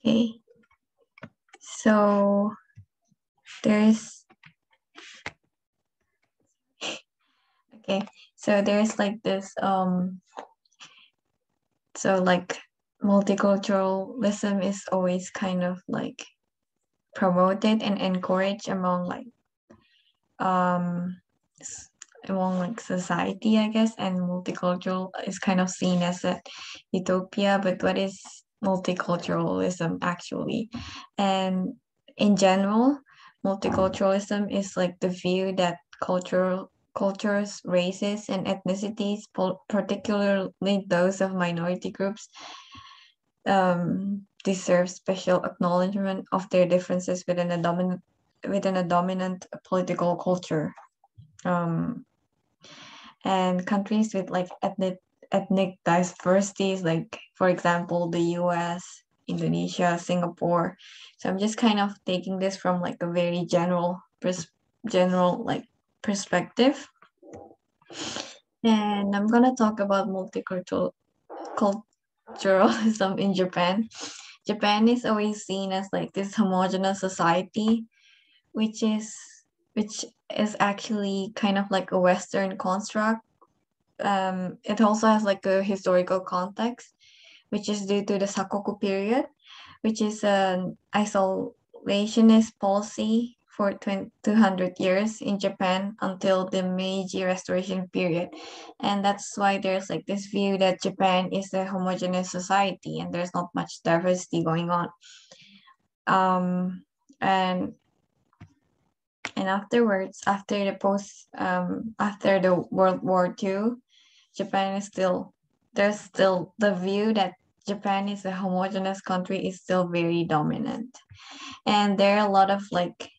Okay, so there's like this so like multiculturalism is always kind of like promoted and encouraged among like society, I guess, and multicultural is kind of seen as a utopia. But what is multiculturalism actually? And in general, multiculturalism is like the view that cultures, races, and ethnicities, particularly those of minority groups, deserve special acknowledgement of their differences within a dominant political culture. And countries with like ethnic diversities, like for example the US, Indonesia, Singapore. So I'm just kind of taking this from like a very general like perspective. And I'm gonna talk about multiculturalism in Japan. Japan is always seen as like this homogeneous society, which is actually kind of like a Western construct. It also has like a historical context, which is due to the Sakoku period, which is an isolationist policy for 200 years in Japan until the Meiji Restoration period. And that's why there's like this view that Japan is a homogeneous society and there's not much diversity going on. And afterwards, after the World War II, there's still the view that Japan is a homogeneous country is still very dominant. And there are a lot of like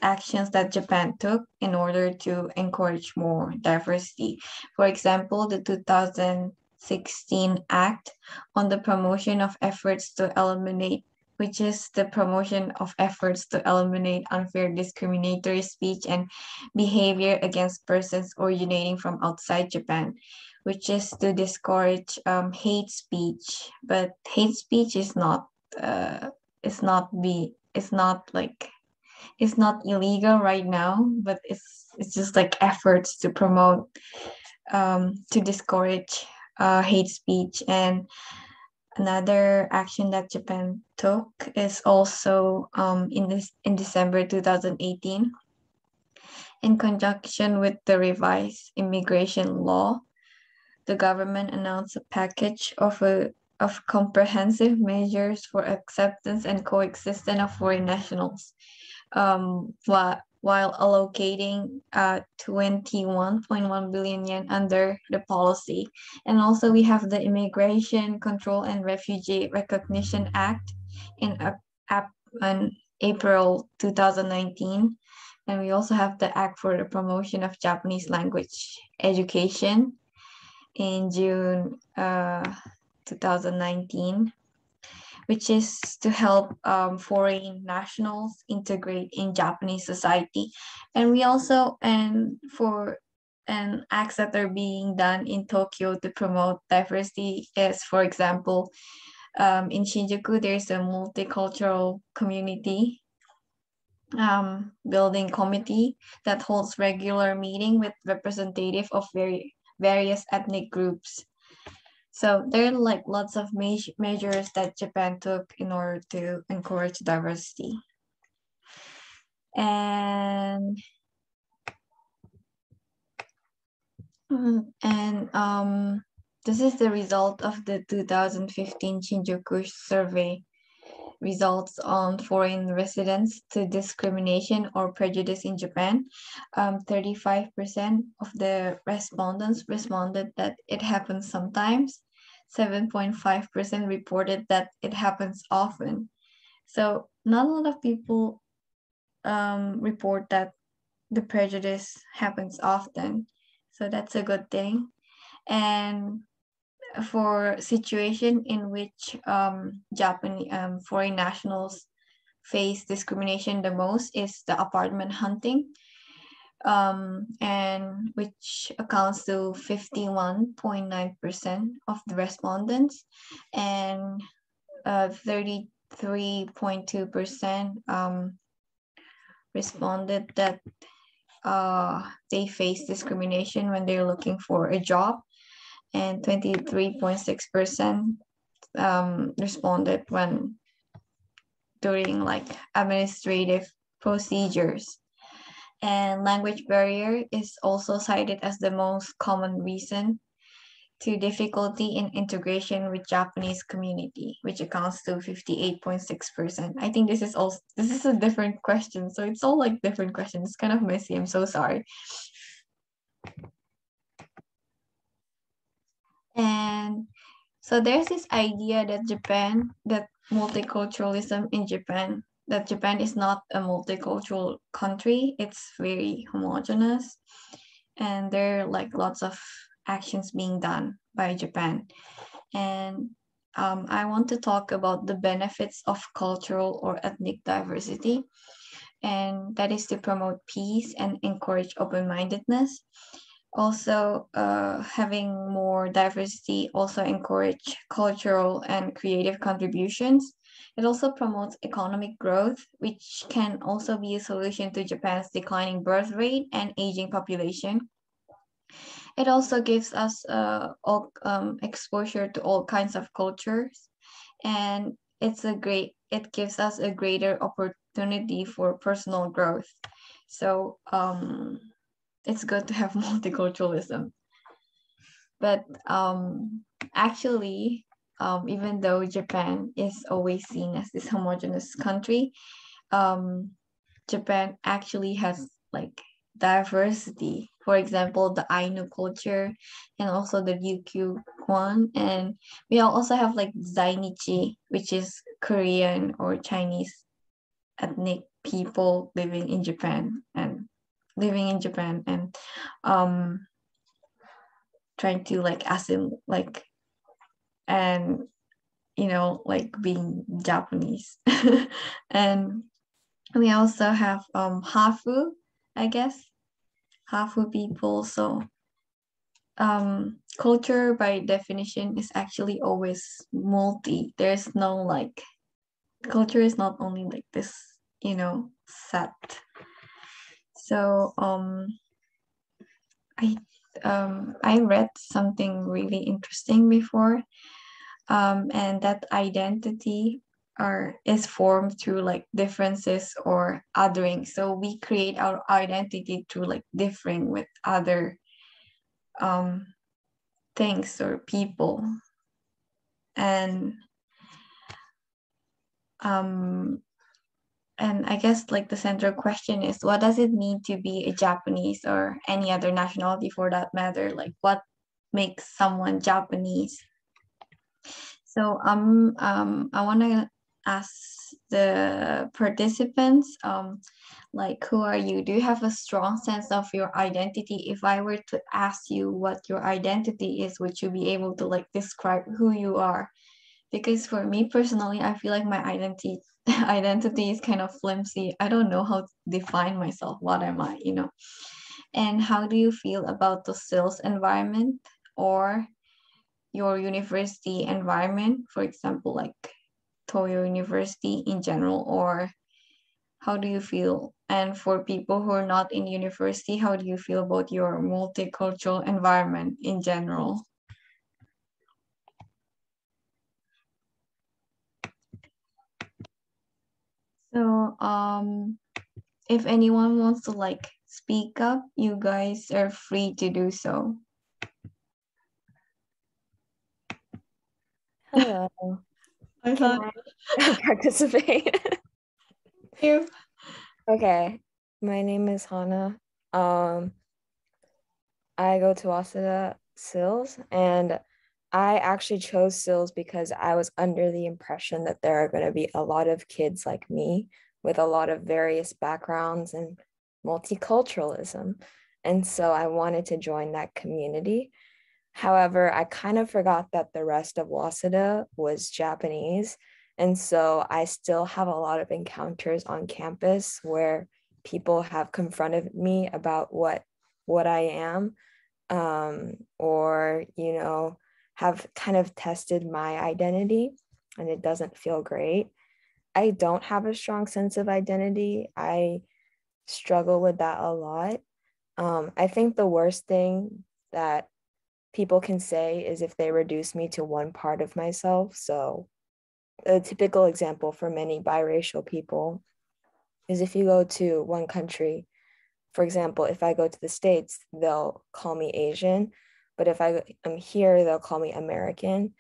actions that Japan took in order to encourage more diversity. For example, the 2016 Act on the promotion of efforts to eliminate unfair discriminatory speech and behavior against persons originating from outside Japan, which is to discourage hate speech. But hate speech is not illegal right now, but it's just like efforts to promote to discourage hate speech. And another action that Japan took is also in December 2018, in conjunction with the revised immigration law, the government announced a package of comprehensive measures for acceptance and coexistence of foreign nationals, while allocating 21.1 billion yen under the policy. And also we have the Immigration Control and Refugee Recognition Act in April 2019. And we also have the Act for the Promotion of Japanese Language Education in June 2019, which is to help foreign nationals integrate in Japanese society. And we also, acts that are being done in Tokyo to promote diversity is, for example, in Shinjuku, there's a multicultural community building committee that holds regular meeting with representative of various ethnic groups. So there are like lots of measures that Japan took in order to encourage diversity. And this is the result of the 2015 Shinjuku survey results on foreign residents to discrimination or prejudice in Japan. 35% of the respondents responded that it happens sometimes. 7.5% reported that it happens often. So not a lot of people report that the prejudice happens often. So that's a good thing. And for situation in which Japanese foreign nationals face discrimination the most is the apartment hunting. and which accounts to 51.9% of the respondents, and 33.2% responded that they face discrimination when they're looking for a job, and 23.6% responded when during like administrative procedures. And language barrier is also cited as the most common reason to difficulty in integration with Japanese community, which accounts to 58.6%. I think this is a different question. So it's all like different questions. It's kind of messy. I'm so sorry. And so there's this idea that multiculturalism in Japan, that Japan is not a multicultural country. It's very homogeneous. And there are like lots of actions being done by Japan. And I want to talk about the benefits of cultural or ethnic diversity. And that is to promote peace and encourage open-mindedness. Also, having more diversity also encourage cultural and creative contributions. It also promotes economic growth, which can also be a solution to Japan's declining birth rate and aging population. It also gives us exposure to all kinds of cultures, and it gives us a greater opportunity for personal growth. So it's good to have multiculturalism. But actually, even though Japan is always seen as this homogeneous country, Japan actually has like diversity. For example, the Ainu culture and also the Ryukyu one. And we also have like Zainichi, which is Korean or Chinese ethnic people living in Japan and trying to like assimilate and like being Japanese. And we also have Hafu, I guess, Hafu people. So culture by definition is actually always multi. There's no like, culture is not only like this, set. So I read something really interesting before, and that identity is formed through like differences or othering. So we create our identity through like differing with other things or people. And I guess like the central question is, what does it mean to be a Japanese or any other nationality for that matter? Like what makes someone Japanese? So I want to ask the participants, like, who are you? Do you have a strong sense of your identity? If I were to ask you what your identity is, would you be able to like describe who you are? Because for me personally, I feel like my identity is kind of flimsy. I don't know how to define myself. What am I, And how do you feel about the sales environment or your university environment? For example, like Toyo University in general, or how do you feel? And for people who are not in university, how do you feel about your multicultural environment in general? So if anyone wants to like speak up, you guys are free to do so. Hello. Can I participate? Thank you. Okay, my name is Hana. I go to Waseda Sills, and I actually chose Sills because I was under the impression that there are going to be a lot of kids like me with a lot of various backgrounds and multiculturalism. And so I wanted to join that community. However, I kind of forgot that the rest of Waseda was Japanese. And so I still have a lot of encounters on campus where people have confronted me about what I am, or, you know, have kind of tested my identity, and it doesn't feel great. I don't have a strong sense of identity. I struggle with that a lot. I think the worst thing that people can say is if they reduce me to one part of myself. So a typical example for many biracial people is if you go to one country, for example, if I go to the States, they'll call me Asian, but if I am here, they'll call me American.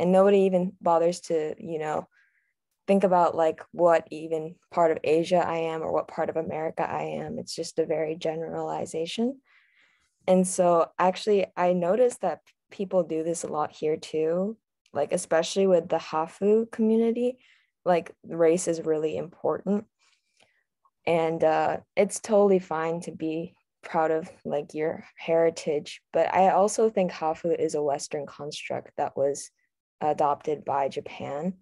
And nobody even bothers to, you know, think about like what even part of Asia I am or what part of America I am. It's just a very generalization. And so actually I noticed that people do this a lot here too, like especially with the Hafu community, like race is really important. And it's totally fine to be proud of like your heritage. But I also think Hafu is a Western construct that was adopted by Japan,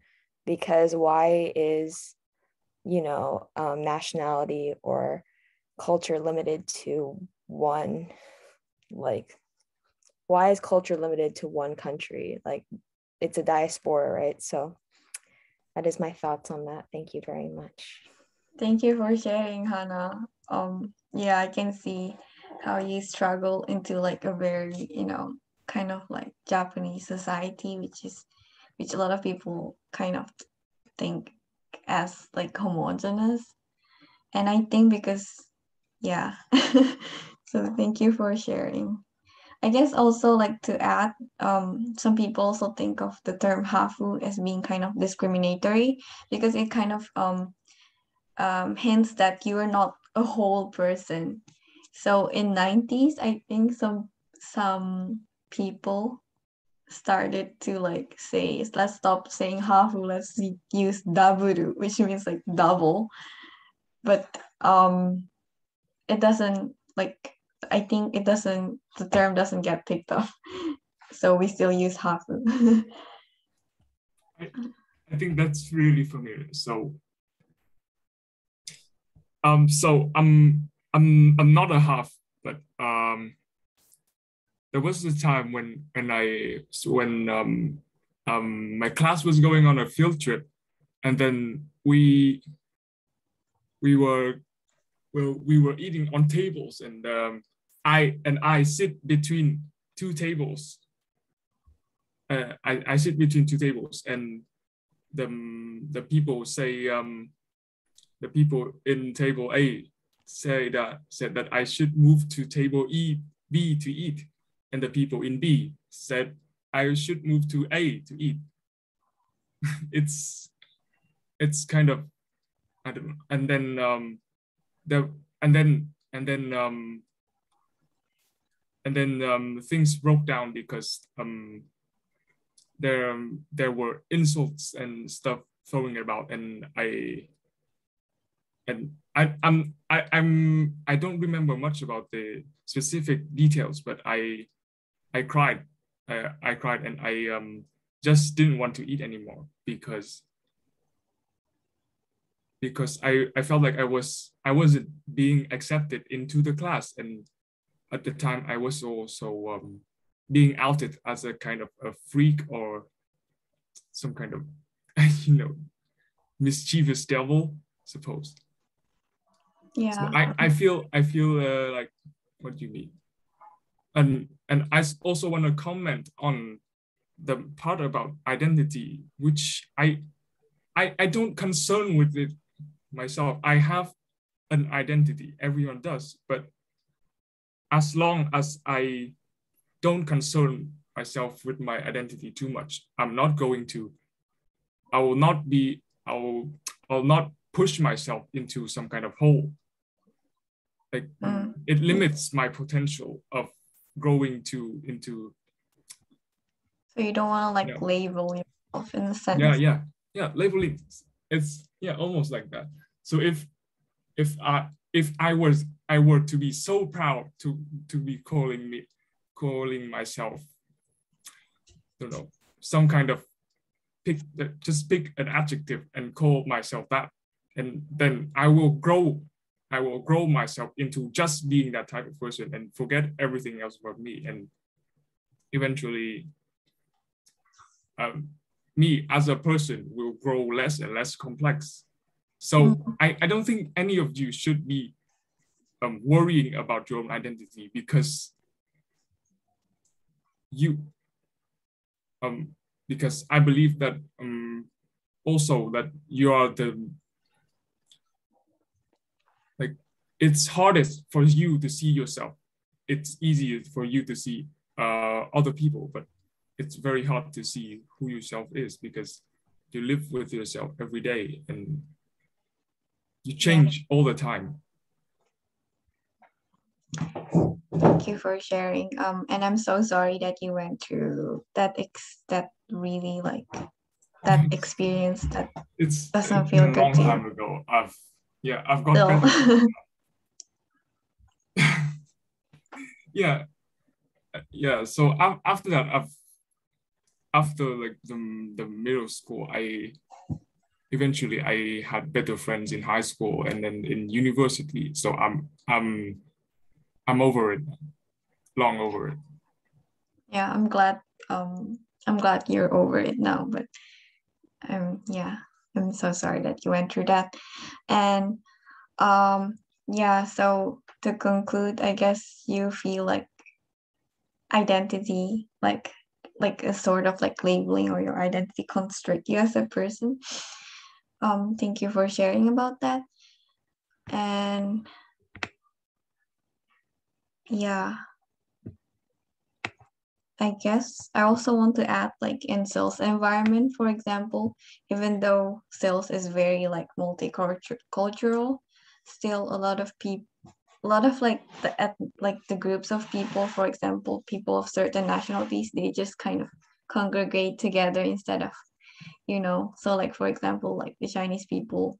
because why is, you know, nationality or culture limited to one, like, why is culture limited to one country? Like, it's a diaspora, right? So that is my thoughts on that. Thank you very much. Thank you for sharing, Hannah. Yeah, I can see how you struggle into like a very, you know, kind of like Japanese society, which a lot of people kind of think as like homogeneous. And I think because, yeah. So thank you for sharing. I guess also like to add, some people also think of the term hafu as being kind of discriminatory because it kind of hints that you are not a whole person. So in 90s, I think some people started to like say, let's stop saying hafu, let's use daburu, which means like double. But it doesn't like, I think it doesn't, the term doesn't get picked up. So we still use hafu. I think that's really familiar. So I'm not a half, but there was a time when my class was going on a field trip, and then we were eating on tables, and I sit between two tables. I sit between two tables, and the people say the people in table A said that I should move to table B to eat, and the people in B said I should move to A to eat. it's kind of, I don't know. And then things broke down because there were insults and stuff throwing about, and I don't remember much about the specific details, but I cried. I cried, and I just didn't want to eat anymore because I felt like I wasn't being accepted into the class, and at the time I was also being outed as a kind of a freak or some kind of mischievous devil, suppose. Yeah. So I feel like, what do you mean? And I also want to comment on the part about identity, which I don't concern with it myself. I have an identity, everyone does, but as long as I don't concern myself with my identity too much, I will not push myself into some kind of hole. Like it limits my potential of growing into. So you don't want to like label yourself in a sense. Yeah. Labeling, it's almost like that. So if I were to be so proud to be calling myself, I don't know, some kind of pick an adjective and call myself that, and then I will grow I will grow myself into just being that type of person and forget everything else about me. And eventually, me as a person will grow less and less complex. So I don't think any of you should be worrying about your own identity, because because I believe that also that you are it's hardest for you to see yourself. It's easier for you to see other people, but it's very hard to see who yourself is, because you live with yourself every day and you change all the time. Thank you for sharing. And I'm so sorry that you went through that really like that experience that doesn't feel good. It's been a long time ago. I've got better. Yeah. So after that, after like the middle school, I eventually had better friends in high school and then in university. So I'm over it, long over it. Yeah, I'm glad you're over it now, but yeah, I'm so sorry that you went through that. And yeah, so to conclude, I guess you feel like identity, like a sort of like labeling, or your identity constrict you as a person. Thank you for sharing about that. And yeah, I guess I also want to add, like in sales environment, for example, even though sales is very like multicultural, still a lot of people, like the groups of people, for example, people of certain nationalities, they just kind of congregate together instead of, so like for example, like the Chinese people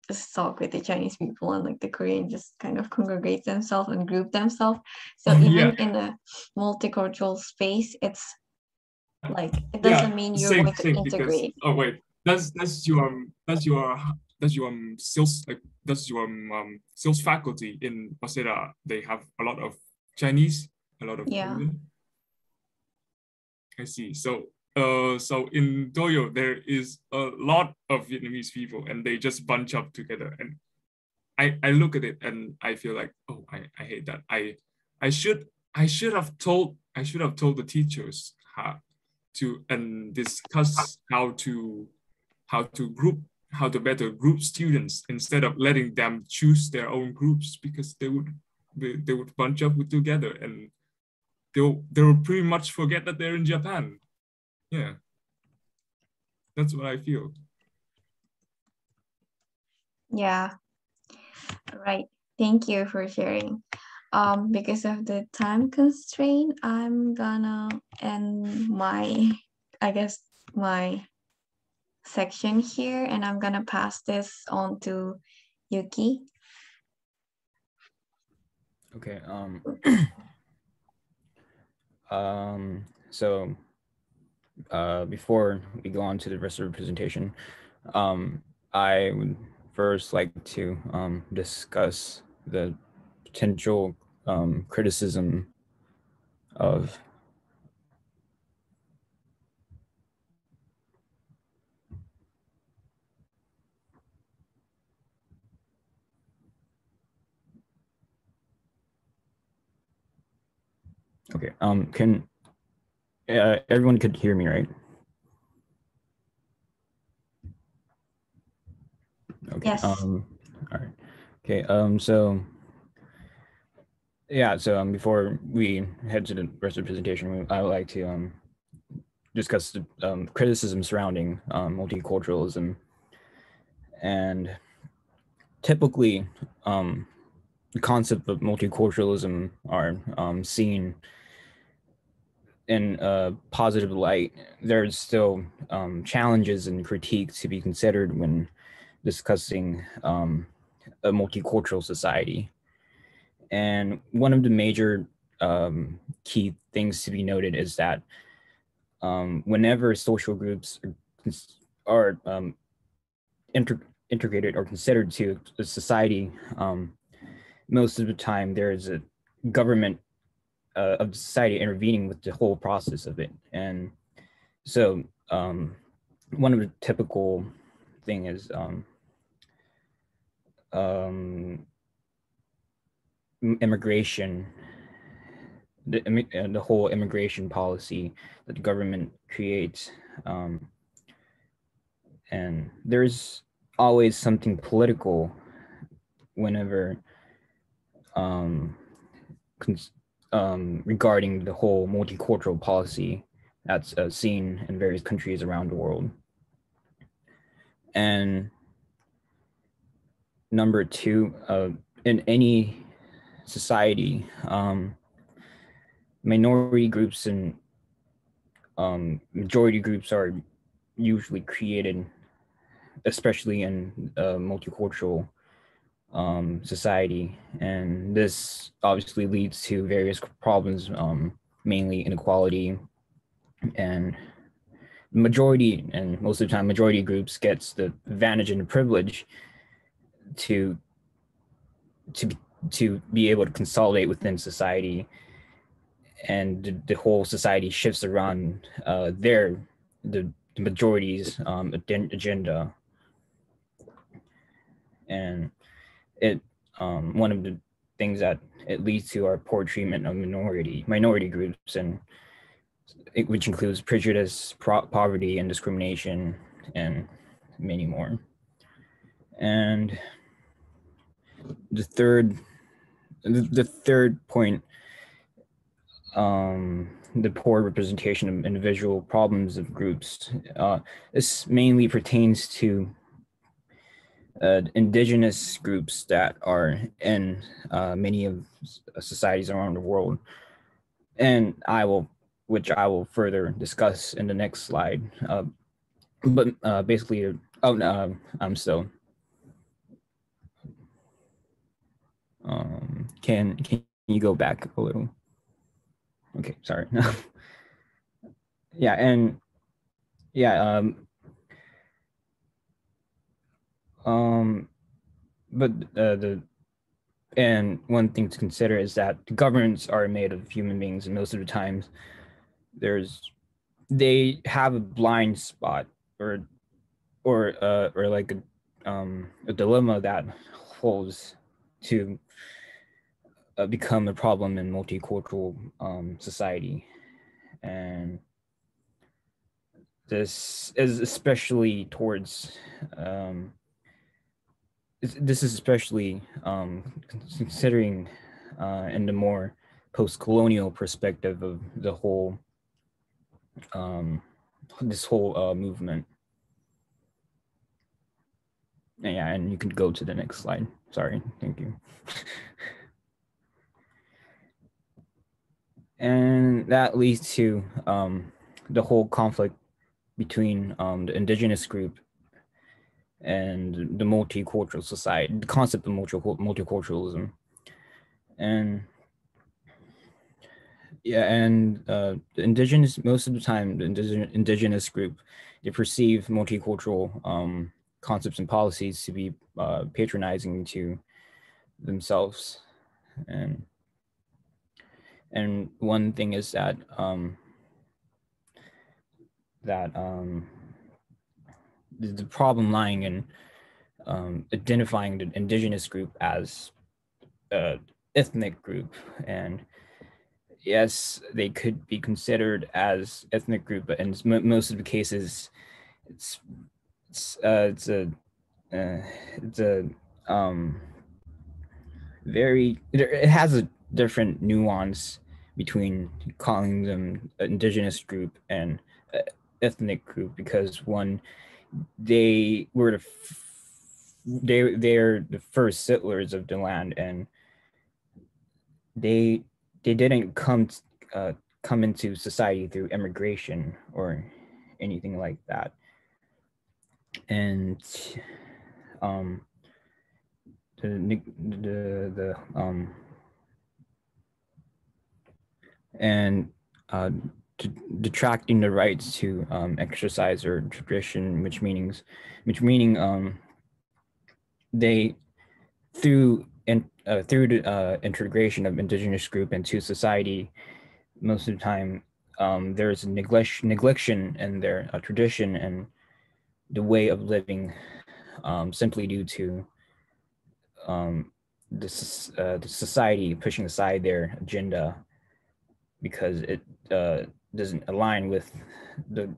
just talk with the Chinese people, and like the Korean just kind of congregate themselves and group themselves. So even in a multicultural space, it's like it doesn't mean you're going to integrate. Because, oh wait, does your sales, like does your sales faculty in Waseda, they have a lot of Chinese, a lot of Korean? I see. So in Doyo, there is a lot of Vietnamese people, and they just bunch up together. And I look at it and I feel like, oh, I hate that. I should have told the teachers how to and discuss how to better group students, instead of letting them choose their own groups, because they would bunch up together and they will pretty much forget that they're in Japan. Yeah, that's what I feel. Yeah, right. Thank you for sharing. Because of the time constraint, I'm gonna end my section here, and I'm gonna pass this on to Yuki. Okay. So before we go on to the rest of the presentation, I would first like to discuss the potential criticism of can everyone could hear me, right? Okay. Yes. All right. Okay. So yeah. So before we head to the rest of the presentation, I would like to discuss the criticism surrounding multiculturalism. And typically, the concept of multiculturalism are seen in a positive light. There's still challenges and critiques to be considered when discussing a multicultural society. And one of the major key things to be noted is that whenever social groups are integrated or considered to a society, most of the time there is a government of society intervening with the whole process of it. And so one of the typical thing is immigration, the whole immigration policy that the government creates. And there's always something political whenever regarding the whole multicultural policy that's seen in various countries around the world. And number two, in any society, minority groups and majority groups are usually created, especially in a multicultural society. And this obviously leads to various problems, mainly inequality, and majority, and most of the time majority groups gets the advantage and the privilege to be able to consolidate within society, and the whole society shifts around the majority's agenda. And it one of the things that it leads to are poor treatment of minority groups, and which includes prejudice, poverty, and discrimination, and many more. And the third point, the poor representation of individual problems of groups. This mainly pertains to indigenous groups that are in many of societies around the world, and which I will further discuss in the next slide. But basically, I'm still. Can you go back a little? Okay, sorry. Yeah, and yeah, but and one thing to consider is that the governments are made of human beings, and most of the times they have a blind spot or like a dilemma that holds to become a problem in multicultural society. And this is especially towards considering in the more post-colonial perspective of the whole this whole movement. Yeah, and you can go to the next slide. Sorry, thank you. And that leads to the whole conflict between the indigenous group and the multicultural society, the concept of multiculturalism. And yeah, and the indigenous, most of the time, the indigenous group, they perceive multicultural concepts and policies to be patronizing to themselves. And one thing is that the problem lying in identifying the indigenous group as an ethnic group. And yes, they could be considered as ethnic group, but in most of the cases, it has a different nuance between calling them indigenous group and ethnic group, because one, they're the first settlers of the land, and they didn't come into society through immigration or anything like that. And detracting the rights to exercise or tradition, which meaning they through through the integration of indigenous group into society, most of the time there's neglection in their tradition and the way of living, simply due to the society pushing aside their agenda because it doesn't align with the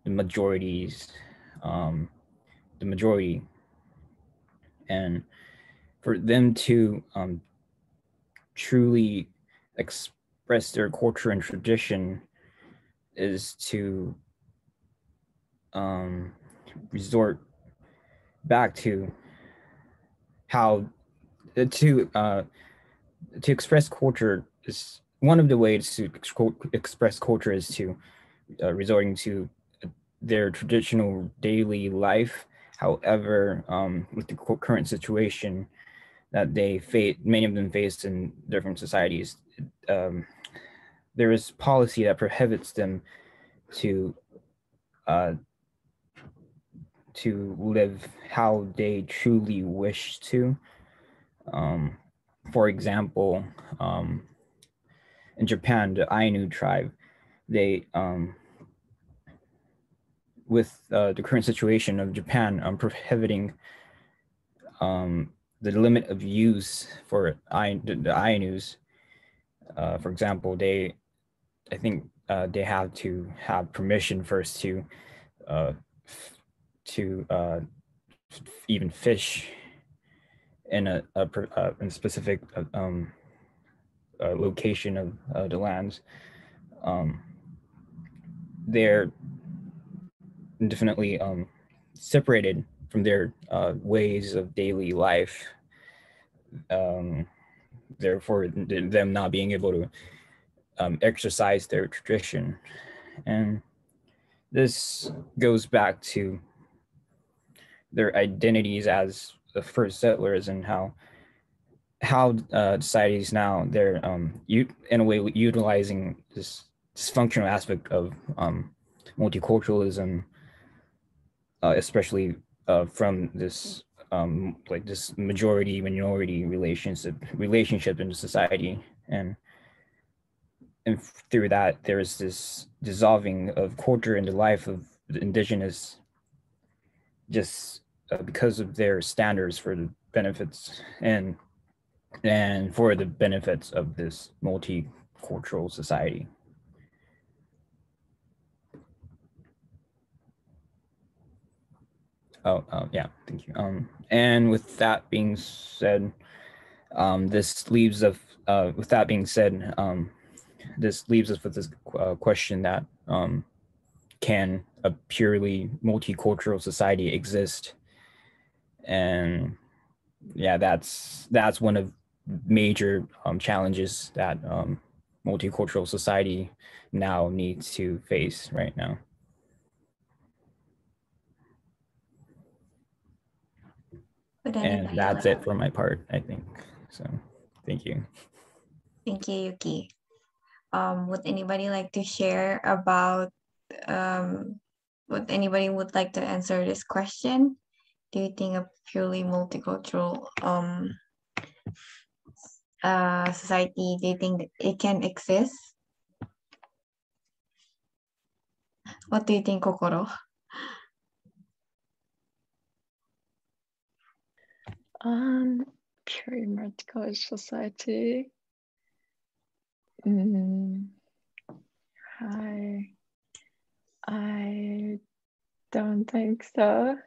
majorities, the majority, and for them to truly express their culture and tradition is to resort back to how to express culture is one of the ways to express culture is to resorting to their traditional daily life. However, with the current situation that they face, many of them face in different societies, there is policy that prohibits them to live how they truly wish to. For example, in Japan, the Ainu tribe, they with the current situation of Japan prohibiting the limit of use for the Ainus. For example, I think they have to have permission first to even fish in a specific location of the lands. They're definitely separated from their ways of daily life. Therefore, them not being able to exercise their tradition. And this goes back to their identities as the first settlers and how societies now, they're in a way utilizing this dysfunctional aspect of multiculturalism, especially from this like this majority minority relationship in society, and through that there's this dissolving of culture in the life of the indigenous, just because of their standards for the benefits and for the benefits of this multicultural society. Yeah, thank you. And with that being said, this leaves us with this question that can a purely multicultural society exist? And yeah, that's one of major challenges that multicultural society now needs to face right now. And that's it for my part, I think. So thank you. Thank you, Yuki. Would anybody like to share about what anybody would like to answer this question? Do you think a purely multicultural society, do you think that it can exist? What do you think, Kokoro? Purely multicultural society. I don't think so.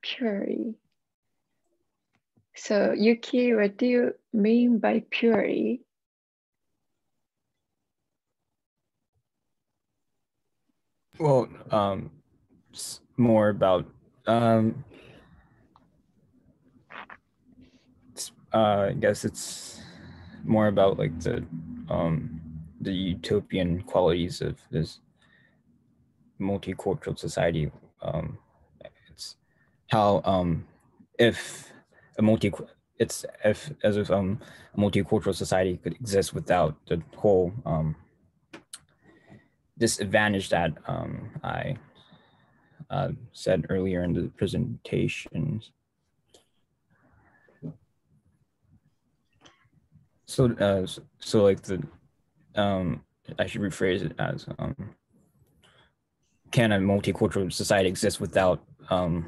Purely. So Yuki, what do you mean by purely? Well, more about I guess it's more about like the utopian qualities of this multicultural society. It's how if a multicultural society could exist without the whole disadvantage that I said earlier in the presentations. So like I should rephrase it as can a multicultural society exist without the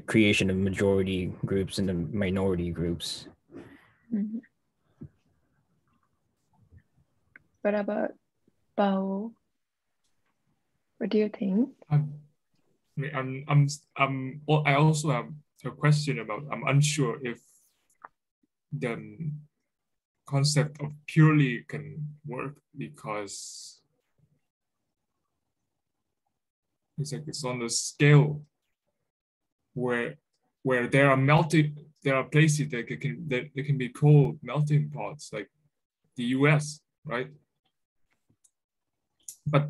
creation of majority groups and the minority groups? Mhm. What about Bao? What do you think? I also have a question about, I'm unsure if the concept of purely can work, because it's like it's on the scale where there are places that can be called melting pots, like the US, right? But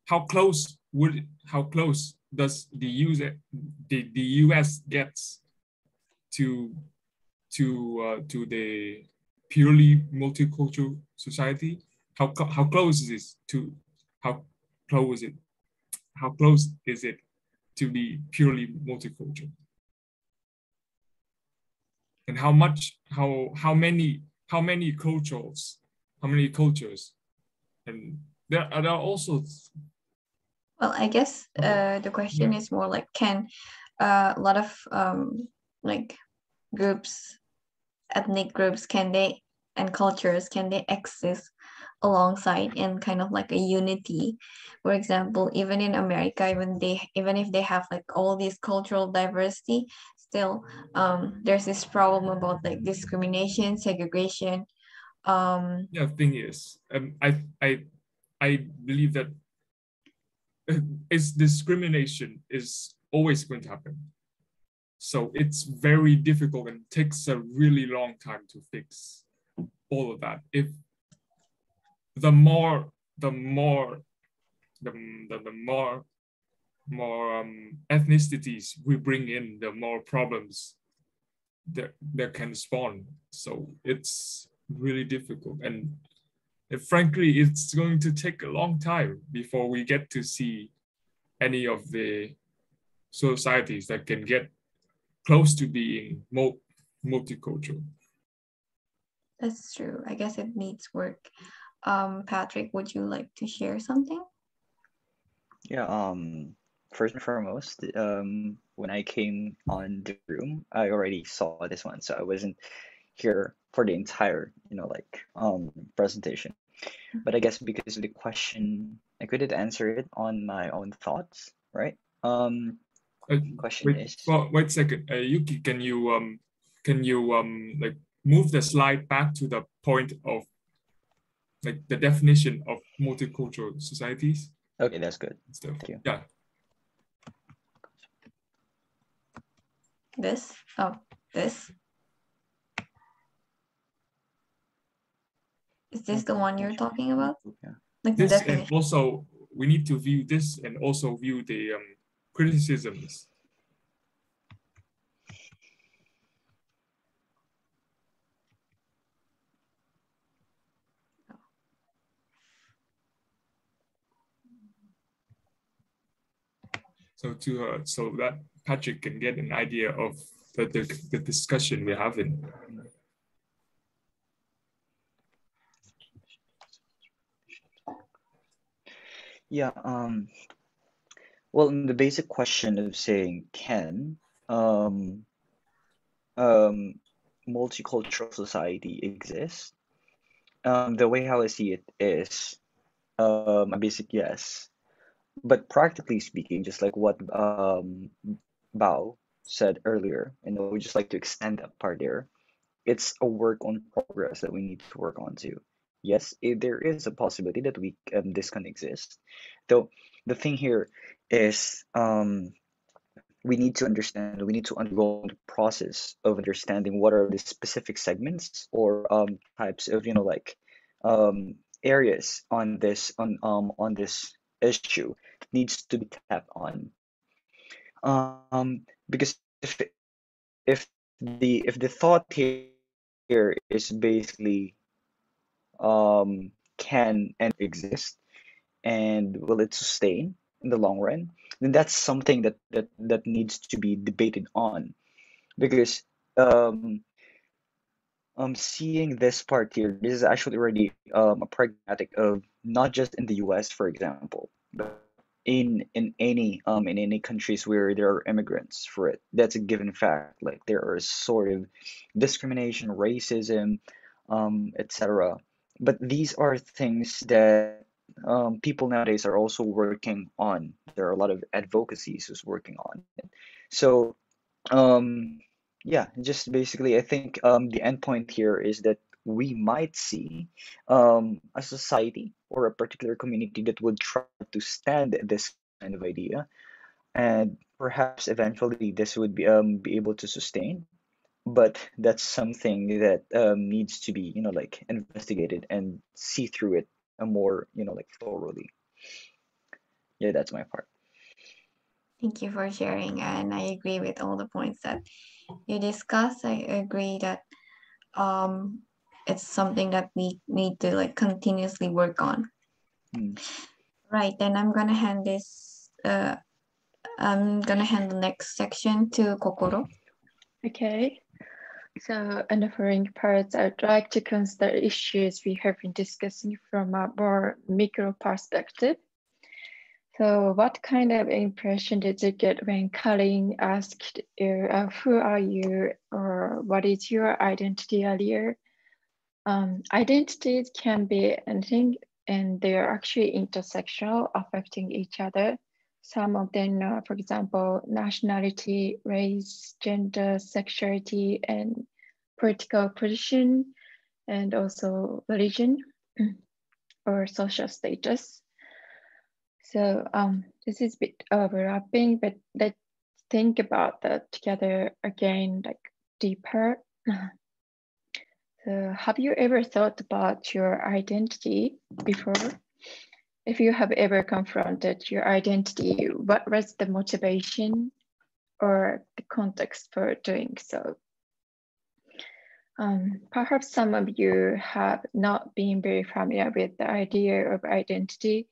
how close does the US gets to the purely multicultural society? How close is it to be purely multicultural? And how many cultures, and there are also. Well, I guess the question is more like, can a lot of like groups, ethnic groups, and cultures, can they exist alongside in kind of like a unity? For example, even in America, even if they have like all this cultural diversity, still there's this problem about like discrimination, segregation. Yeah, thing is, I believe that discrimination is always going to happen. So it's very difficult and takes a really long time to fix all of that. If the more ethnicities we bring in, the more problems that can spawn. So it's really difficult, and frankly, it's going to take a long time before we get to see any of the societies that can get close to being multicultural. That's true. I guess it needs work. Patrick, would you like to share something? Yeah, first and foremost, when I came on the room, I already saw this one, so I wasn't here for the entire, presentation. But I guess because of the question, I couldn't answer it on my own thoughts, right? Question is. Wait a second, Yuki, can you like move the slide back to the point of like the definition of multicultural societies? Okay, that's good. Thank you. Yeah. This? Oh, this? Is this the one you're talking about? Yeah. Like the This, and definition? also we need to view this and also view the criticisms. So that Patrick can get an idea of the discussion we're having. Yeah, well, in the basic question of saying, can multicultural society exist? The way how I see it is a basic yes. But practically speaking, just like what Bao said earlier, and I would just like to extend that part there, it's a work on progress that we need to work on too. Yes, there is a possibility that this can exist. Though the thing here is we need to understand, we need to undergo the process of understanding what are the specific segments or types of areas on this issue needs to be tapped on. Because if the thought here here is basically can and exist, and will it sustain in the long run? Then that's something that needs to be debated on, because seeing this part here, this is actually already a pragmatic of not just in the US, for example, but in any countries where there are immigrants for it. That's a given fact. Like there are sort of discrimination, racism, etc. But these are things that people nowadays are also working on. There are a lot of advocacies who's working on it. So yeah, just basically, I think the end point here is that we might see a society or a particular community that would try to stand this kind of idea, and perhaps eventually this would be able to sustain. But that's something that needs to be, like investigated and see through it a more, like thoroughly. Yeah, that's my part. Thank you for sharing, and I agree with all the points that you discussed. I agree that it's something that we need to like continuously work on. Right, then I'm gonna hand the next section to Kokoro. Okay. So in the following parts, I'd like to consider issues we have been discussing from a more micro perspective. So what kind of impression did you get when Karin asked you, who are you, or what is your identity earlier? Identities can be anything, and they are actually intersectional, affecting each other. Some of them are, for example, nationality, race, gender, sexuality, and political position, and also religion or social status. So this is a bit overlapping, but let's think about that together again, like deeper. So have you ever thought about your identity before? If you have ever confronted your identity, what was the motivation or the context for doing so? Perhaps some of you have not been very familiar with the idea of identity.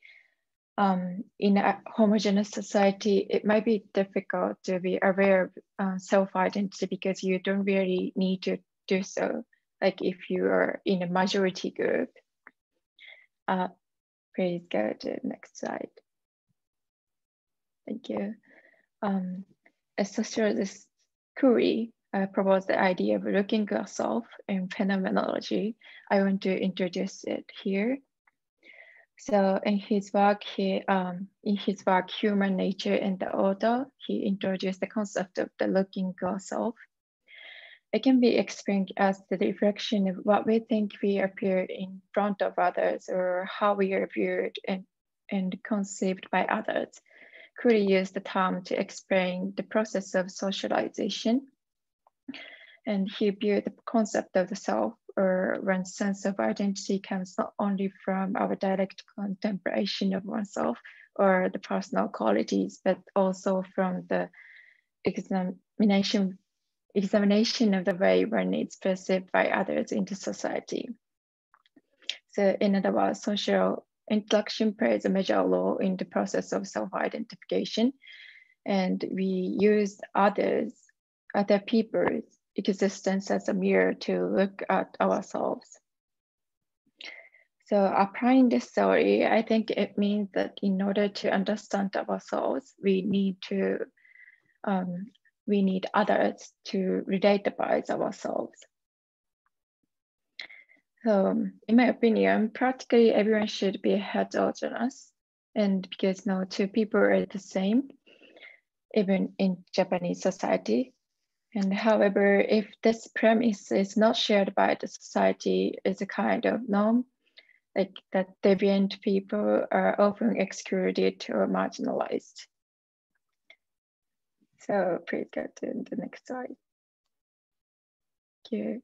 In a homogeneous society, it might be difficult to be aware of self-identity because you don't really need to do so. Like if you are in a majority group. Please go to the next slide. Thank you. A sociologist, Curry, proposed the idea of looking at self in phenomenology. I want to introduce it here. So in his work, Human Nature and the Order, he introduced the concept of the looking glass self. It can be explained as the reflection of what we think we appear in front of others or how we are viewed and conceived by others. Curry used the term to explain the process of socialization. And he viewed the concept of the self, or one's sense of identity, comes not only from our direct contemplation of oneself or the personal qualities, but also from the examination of the way one is perceived by others in the society. So in other words, social interaction plays a major role in the process of self-identification. And we use other people's existence as a mirror to look at ourselves. So applying this theory, I think it means that in order to understand ourselves, we need others to relate about ourselves. So in my opinion, practically everyone should be heterogeneous, and because no two people are the same, even in Japanese society. And however, if this premise is not shared by the society, it's a kind of norm, like that deviant people are often excluded or marginalized. So please go to the next slide. Thank you.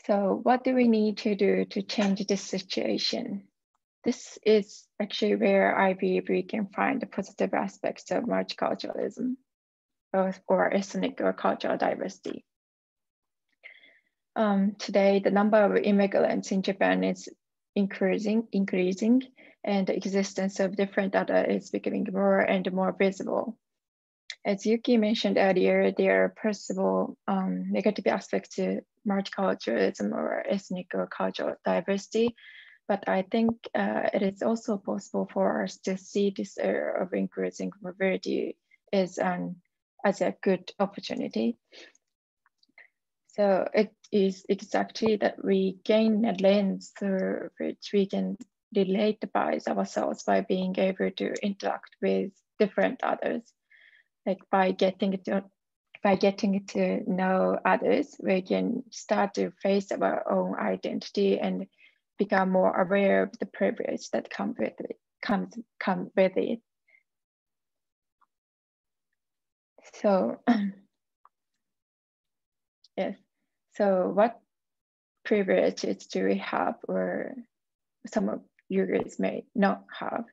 So what do we need to do to change this situation? This is actually where I believe we can find the positive aspects of multiculturalism or ethnic or cultural diversity. Today, the number of immigrants in Japan is increasing, and the existence of different others is becoming more and more visible. As Yuki mentioned earlier, there are possible negative aspects to multiculturalism or ethnic or cultural diversity, but I think it is also possible for us to see this era of increasing mobility as a good opportunity. So it is exactly that we gain a lens through which we can relate by ourselves by being able to interact with different others. Like by getting to know others, we can start to face our own identity and become more aware of the privilege that come with it. So yes. So what privileges do we have, or some of you guys may not have?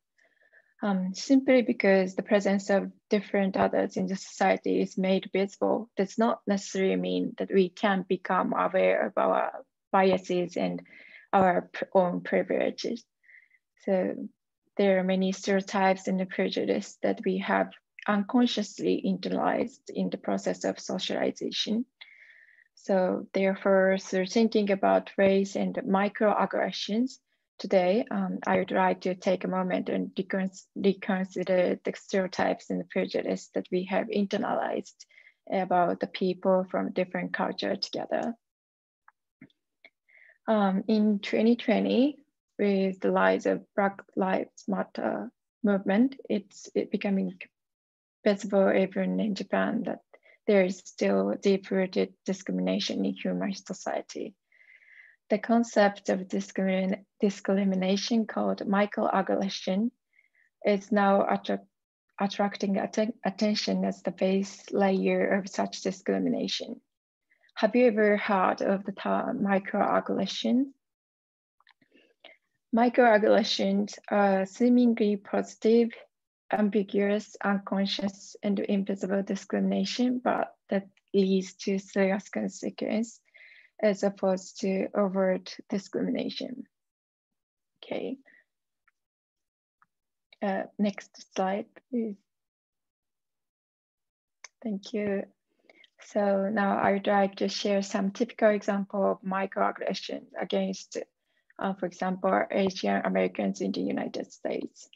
Simply because the presence of different others in the society is made visible does not necessarily mean that we can become aware of our biases and our own privileges. So there are many stereotypes and prejudice that we have unconsciously internalized in the process of socialization. So therefore, through thinking about race and microaggressions, today, I would like to take a moment and reconsider the stereotypes and the prejudice that we have internalized about the people from different cultures together. In 2020, with the rise of Black Lives Matter movement, it's becoming visible even in Japan that there is still deep-rooted discrimination in human society. The concept of discrimination called microaggression is now attracting attention as the base layer of such discrimination. Have you ever heard of the term microaggression? Microaggressions are seemingly positive, ambiguous, unconscious, and invisible discrimination, but that leads to serious consequences as opposed to overt discrimination. Okay. Next slide, please. Thank you. So now I would like to share some typical example of microaggression against, for example, Asian Americans in the United States.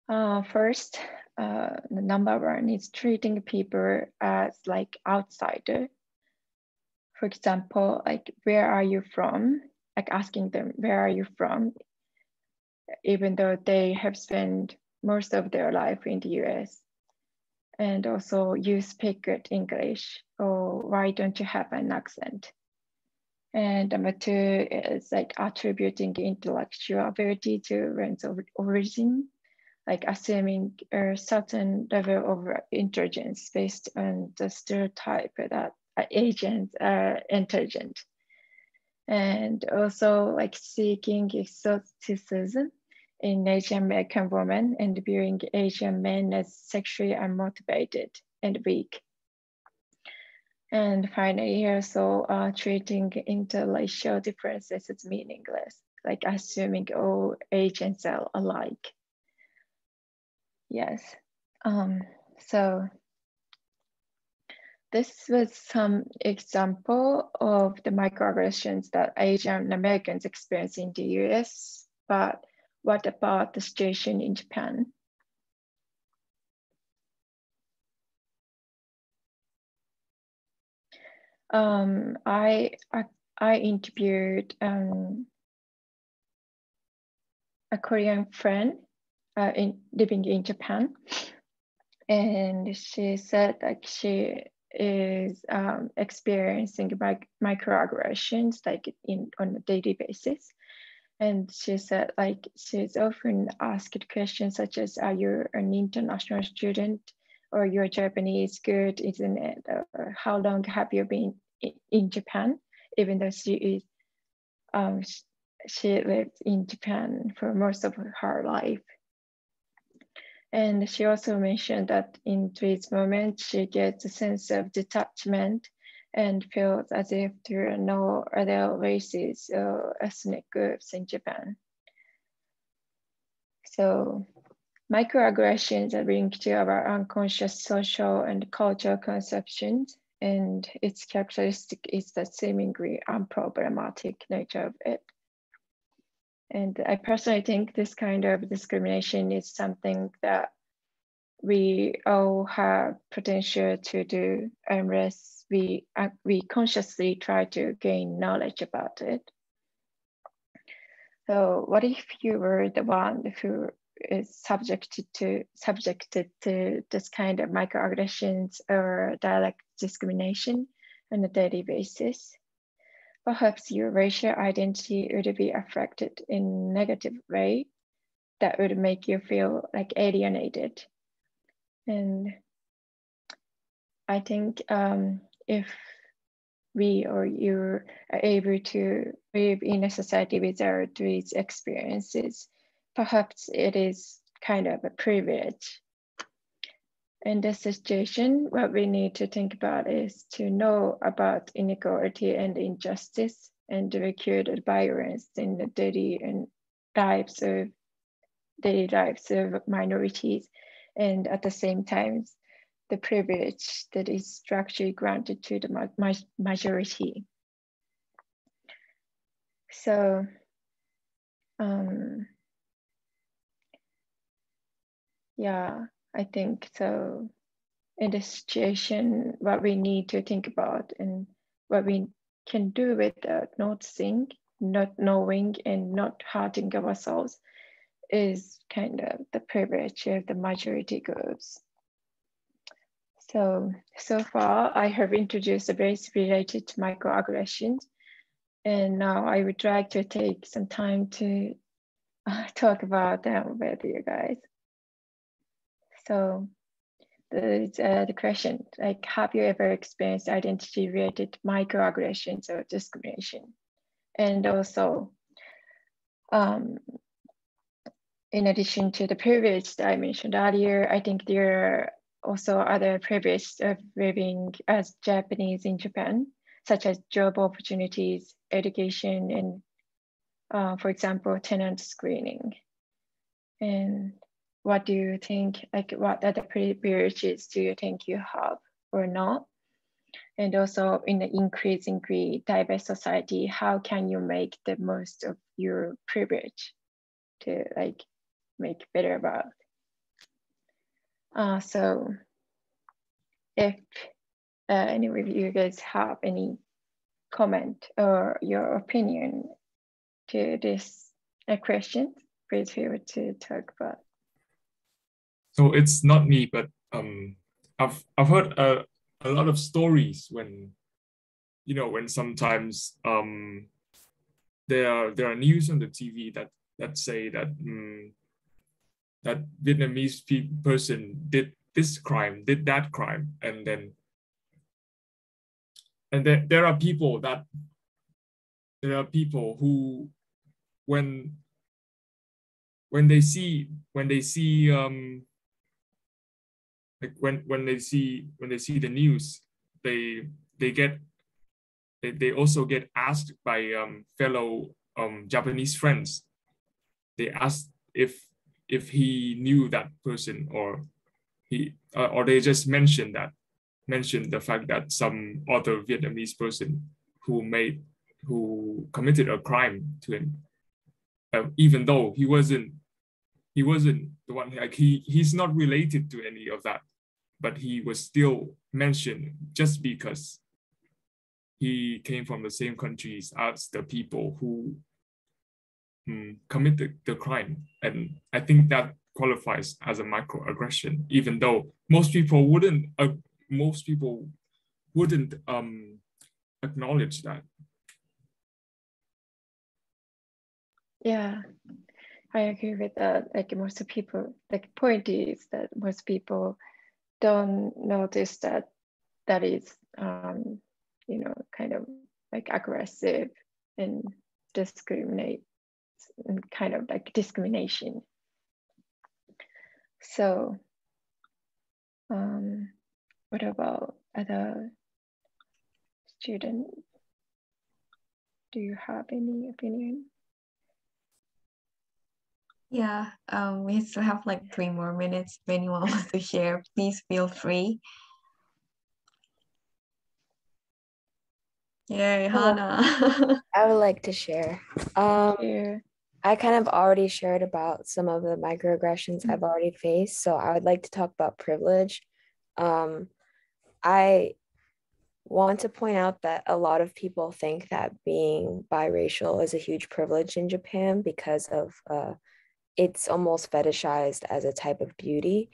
First, the number one is treating people as like outsider. For example, like, where are you from? Like asking them, where are you from? Even though they have spent most of their life in the US. And also, you speak good English, or why don't you have an accent? And number two is like attributing intellectual ability to one's origin, like assuming a certain level of intelligence based on the stereotype that Asians are intelligent. And also like seeking exoticism in Asian American women and viewing Asian men as sexually unmotivated and weak. And finally, also treating interracial differences as meaningless, like assuming all Asians are alike. Yes, so this was some example of the microaggressions that Asian Americans experience in the US, but what about the situation in Japan? I interviewed a Korean friend living in Japan, and she said like she is experiencing microaggressions like on a daily basis. And she said like she's often asked questions such as, are you an international student, or you're Japanese, good, isn't it? Or how long have you been in Japan? Even though she lived in Japan for most of her life. And she also mentioned that in this moment, she gets a sense of detachment and feels as if there are no other races or ethnic groups in Japan. So microaggressions are linked to our unconscious social and cultural conceptions, and its characteristic is the seemingly unproblematic nature of it. And I personally think this kind of discrimination is something that we all have potential to do unless we consciously try to gain knowledge about it. So what if you were the one who is subjected to this kind of microaggressions or direct discrimination on a daily basis? Perhaps your racial identity would be affected in a negative way that would make you feel like alienated. And I think if we or you are able to live in a society without these experiences, perhaps it is kind of a privilege. In this situation, what we need to think about is to know about inequality and injustice and recorded violence in the daily lives of minorities, and at the same time, the privilege that is structurally granted to the majority. So, yeah, I think so. In this situation, what we need to think about and what we can do without noticing, not knowing, and not hurting ourselves is kind of the privilege of the majority groups. So far I have introduced the base related to microaggressions, and now I would like to take some time to talk about them with you guys. So the question, like, have you ever experienced identity-related microaggressions or discrimination? And also, in addition to the privilege that I mentioned earlier, I think there are also other privileges of living as Japanese in Japan, such as job opportunities, education, and for example, tenant screening. And what do you think, like what other privileges do you think you have or not? And also in the increasingly diverse society, how can you make the most of your privilege to like make better about? So if any of you guys have any comment or your opinion to this question, please feel free to talk about. So it's not me, but I've heard a lot of stories when, you know, when sometimes there are news on the TV that say that that Vietnamese person did this crime, did that crime, and then there are people who when they see like when they see the news, they also get asked by fellow Japanese friends. They asked if he knew that person, or they just mentioned the fact that some other Vietnamese person who committed a crime to him, even though he wasn't the one, like he's not related to any of that, but he was still mentioned just because he came from the same countries as the people who committed the crime. And I think that qualifies as a microaggression, even though most people wouldn't acknowledge that. Yeah, I agree with that. Like most people, like point is that most people don't notice that is you know, kind of like aggressive and discriminate, and kind of like discrimination. So what about other student, do you have any opinion? Yeah, we still have like 3 more minutes. If anyone wants to share, please feel free. Yay, Hannah. I would like to share. Yeah. I kind of already shared about some of the microaggressions I've already faced, so I would like to talk about privilege. I want to point out that a lot of people think that being biracial is a huge privilege in Japan because of it's almost fetishized as a type of beauty.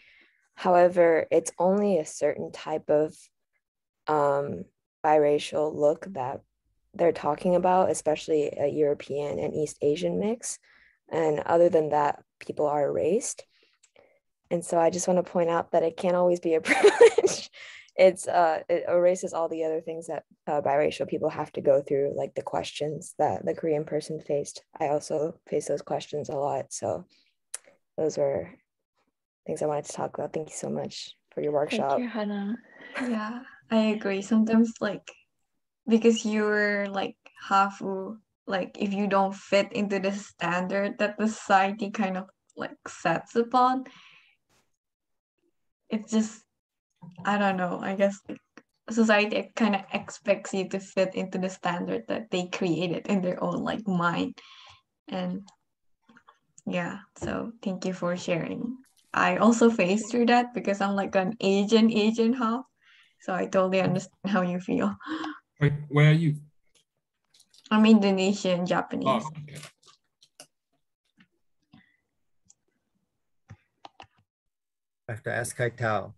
However, it's only a certain type of biracial look that they're talking about, especially a European and East Asian mix. And other than that, people are erased. And so I just want to point out that it can't always be a privilege. It erases all the other things that biracial people have to go through, like the questions that the Korean person faced. I also face those questions a lot. So those were things I wanted to talk about. Thank you so much for your workshop. Thank you, Hannah. Yeah, I agree. Sometimes like because you're like half like if you don't fit into the standard that the society kind of like sets upon, it's just I don't know, I guess like society kind of expects you to fit into the standard that they created in their own like mind. And yeah, so thank you for sharing. I also faced through that because I'm like an Asian half, so I totally understand how you feel. Wait, where are you? I'm Indonesian, Japanese. Oh, okay. I have to ask Kai Tao.